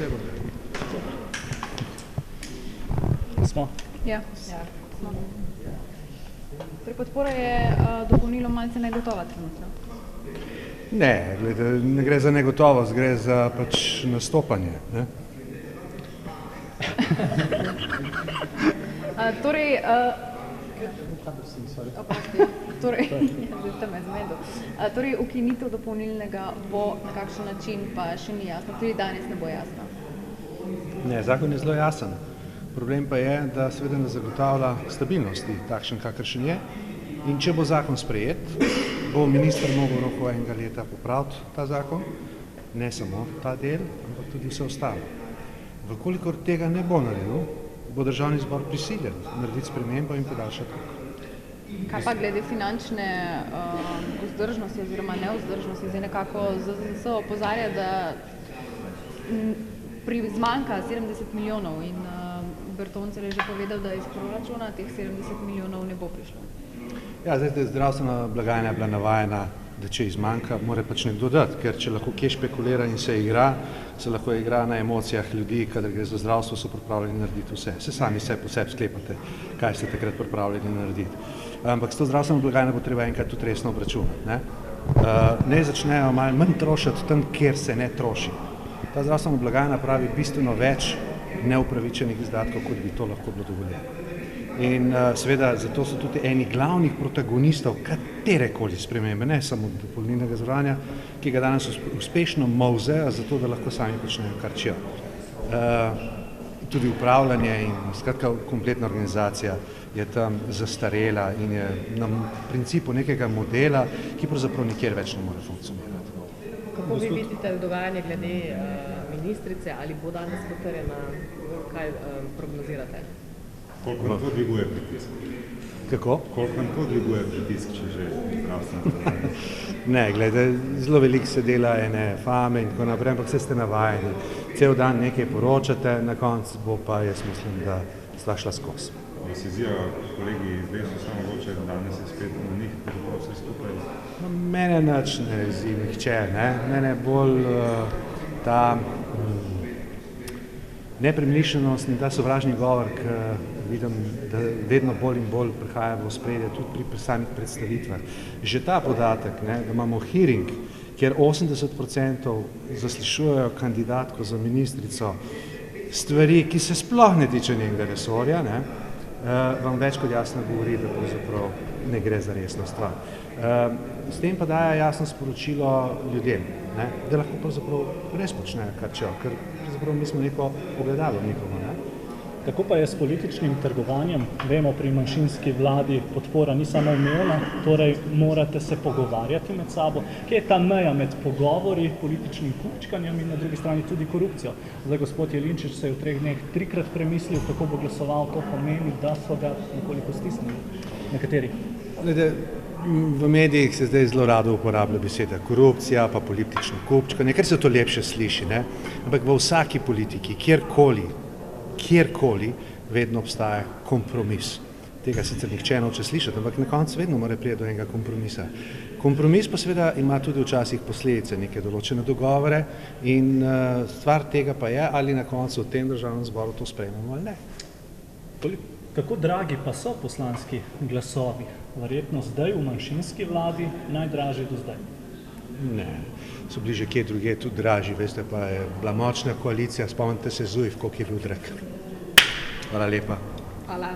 Vse bo. Smo? Ja, smo. Torej, podpora je dopolnilo malce negotova trenutno. Ne, glede, ne gre za negotovost, gre za pač nastopanje. Ne? Torej, ukinitev dopolnilnega bo na kakšen način, pa še ni jasno, tudi danes ne bo jasno. Ne, zakon je zelo jasen. Problem pa je, da seveda ne zagotavlja stabilnosti, takšen kakršen je. In če bo zakon sprejet, bo minister mogel v roku 1 leta popraviti ta zakon, ne samo ta del, ampak tudi vse ostalo. Vkolikor tega ne bo naredil, bo državni zbor prisiljen narediti spremembo in podaljšati rok. Kaj pa glede finančne vzdržnosti oziroma nevzdržnosti? Zdaj nekako ZZS opozarja, da zmanjka 70 milijonov in Bertoncelj je že povedal, da iz proračuna teh 70 milijonov ne bo prišlo. Ja, zdaj zdravstvena blagajna je bila navajena, da če izmanjka, mora pač nekdo dati, ker če lahko kje špekulira in se igra, se lahko igra na emocijah ljudi, kadar gre za zdravstvo, so pripravljeni narediti vse. Se sami po sebi sklepate, kaj ste takrat pripravljeni narediti. Ampak s to zdravstveno blagajno bo treba enkrat tudi resno obračunati. Ne začnejo malo manj trošiti tam, kjer se ne troši. Ta zdravstvena blagajna pravi bistveno več neupravičenih izdatkov, kot bi to lahko bilo dovoljeno. In seveda zato so tudi eni glavnih protagonistov katerekoli spremembe, ne samo dopolnilnega zavarovanja, ki ga danes uspešno molzejo, zato da lahko sami počnejo kar čijo. Tudi upravljanje in skratka kompletna organizacija je tam zastarela in je na principu nekega modela, ki pravzaprav nikjer več ne more funkcionirati. Kako vi vidite dogajanje glede ministrice, ali bo danes potrjena, kaj prognozirate? Koliko nam to dviguje pritisk? Kako? Koliko nam to dviguje pritisk, če že zdravstveno? Ne, glede, zelo veliko se dela ene fame in tako naprej, ampak vse ste navajeni. Cel dan nekaj poročate, na koncu bo pa, jaz mislim, da sta šla skozi. Vas izziva kolegi iz Desusa, samo mogoče, da danes je spet na njih, da bo vse skupaj? Mene nič ne izziva nihče, ne? Mene bolj ta nepremišljenost in ta sovražni govor, ki vidim, da vedno bolj in bolj prihaja v ospredje tudi pri samih predstavitvah. Že ta podatek, ne, da imamo hearing, kjer 80% zaslišujejo kandidatko za ministrico stvari, ki se sploh ne tiče njenega resorja, ne, vam več kot jasno govori, da pravzaprav ne gre za resno stvar. S tem pa daje jasno sporočilo ljudem, ne, da lahko pravzaprav res počnejo kar čijo, ker pravzaprav mi smo neko ogledalo njihovo. Ne. Kako pa je s političnim trgovanjem? Vemo, pri manjšinski vladi podpora ni samo umevna, torej morate se pogovarjati med sabo. Kje je ta meja med pogovori, političnim kupčkanjem in na drugi strani tudi korupcijo? Zdaj, gospod Jelinčič se je v 3 dneh 3-krat premislil, kako bo glasoval, to pomeni, da so ga nekoliko stisnili. Nekateri. V medijih se zdaj zelo rado uporablja beseda korupcija, pa politično kupčkanje, ker se to lepše sliši, ne? Ampak v vsaki politiki, kjerkoli vedno obstaja kompromis. Tega sicer nihče noče slišati, ampak na koncu vedno mora priti do enega kompromisa. Kompromis pa seveda ima tudi včasih posledice, neke določene dogovore in stvar tega pa je, ali na koncu v tem državnem zboru to sprejmemo ali ne. Kako dragi pa so poslanski glasovi? Verjetno zdaj v manjšinski vladi najdražji do zdaj? Ne, so bili že kje druge tudi dražji, veste, pa je bila močna koalicija, spomnite se Zujf, koliko je bil drag. Hvala lepa. Hvala.